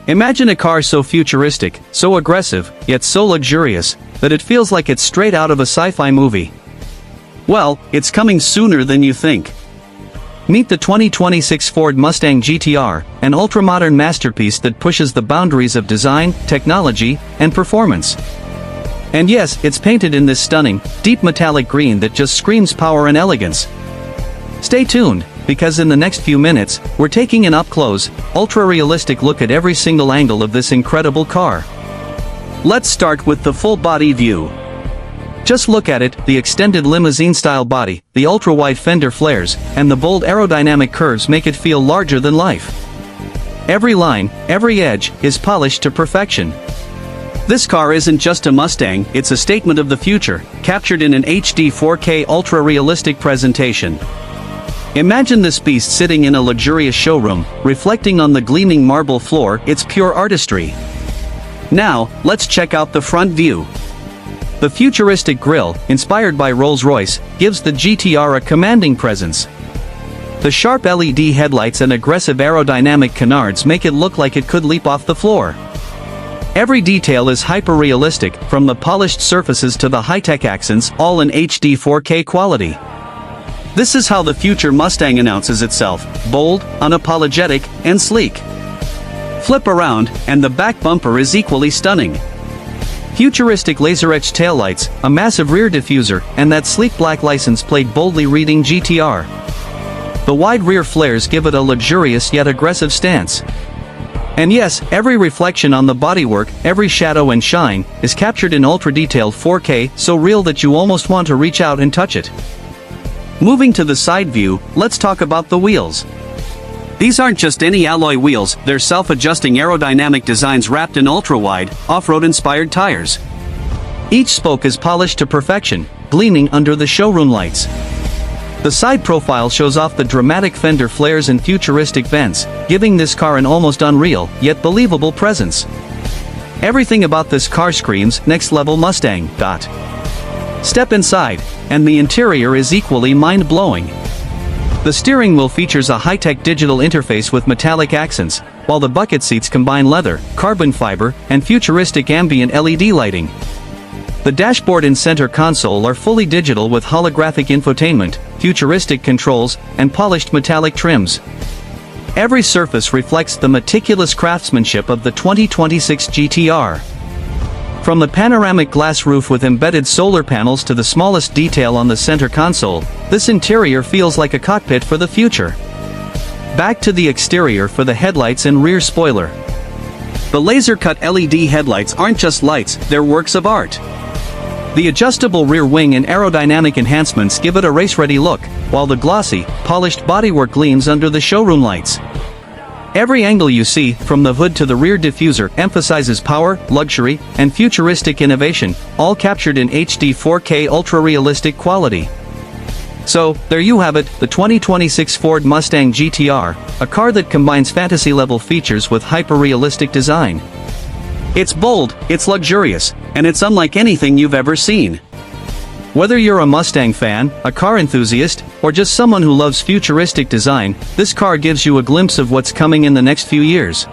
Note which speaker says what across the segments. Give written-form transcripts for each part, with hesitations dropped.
Speaker 1: Imagine a car so futuristic, so aggressive, yet so luxurious, that it feels like it's straight out of a sci-fi movie. Well, it's coming sooner than you think. Meet the 2026 Ford Mustang GT-R, an ultra-modern masterpiece that pushes the boundaries of design, technology, and performance. And yes, it's painted in this stunning, deep metallic green that just screams power and elegance. Stay tuned, because in the next few minutes, we're taking an up-close, ultra-realistic look at every single angle of this incredible car. Let's start with the full-body view. Just look at it, the extended limousine-style body, the ultra-wide fender flares, and the bold aerodynamic curves make it feel larger than life. Every line, every edge, is polished to perfection. This car isn't just a Mustang, it's a statement of the future, captured in an HD 4K ultra-realistic presentation. Imagine this beast sitting in a luxurious showroom, reflecting on the gleaming marble floor, it's pure artistry. Now, let's check out the front view. The futuristic grille, inspired by Rolls-Royce, gives the GT-R a commanding presence. The sharp LED headlights and aggressive aerodynamic canards make it look like it could leap off the floor. Every detail is hyper-realistic, from the polished surfaces to the high-tech accents, all in HD 4K quality. This is how the future Mustang announces itself, bold, unapologetic, and sleek. Flip around, and the back bumper is equally stunning. Futuristic laser-etched taillights, a massive rear diffuser, and that sleek black license plate boldly reading GT-R. The wide rear flares give it a luxurious yet aggressive stance. And yes, every reflection on the bodywork, every shadow and shine, is captured in ultra-detailed 4K, so real that you almost want to reach out and touch it. Moving to the side view, let's talk about the wheels. These aren't just any alloy wheels, they're self-adjusting aerodynamic designs wrapped in ultra-wide, off-road inspired tires. Each spoke is polished to perfection, gleaming under the showroom lights. The side profile shows off the dramatic fender flares and futuristic vents, giving this car an almost unreal, yet believable presence. Everything about this car screams, next-level Mustang. Step inside, and the interior is equally mind-blowing. The steering wheel features a high-tech digital interface with metallic accents, while the bucket seats combine leather, carbon fiber, and futuristic ambient LED lighting. The dashboard and center console are fully digital with holographic infotainment, futuristic controls, and polished metallic trims. Every surface reflects the meticulous craftsmanship of the 2026 GT-R. From the panoramic glass roof with embedded solar panels to the smallest detail on the center console, this interior feels like a cockpit for the future. Back to the exterior for the headlights and rear spoiler. The laser-cut LED headlights aren't just lights, they're works of art. The adjustable rear wing and aerodynamic enhancements give it a race-ready look, while the glossy, polished bodywork gleams under the showroom lights. Every angle you see, from the hood to the rear diffuser, emphasizes power, luxury, and futuristic innovation, all captured in HD 4K ultra-realistic quality. So, there you have it, the 2026 Ford Mustang GT-R, a car that combines fantasy-level features with hyper-realistic design. It's bold, it's luxurious, and it's unlike anything you've ever seen. Whether you're a Mustang fan, a car enthusiast, or just someone who loves futuristic design, this car gives you a glimpse of what's coming in the next few years.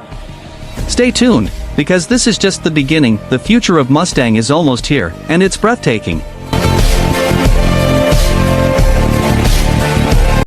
Speaker 1: Stay tuned, because this is just the beginning, the future of Mustang is almost here, and it's breathtaking.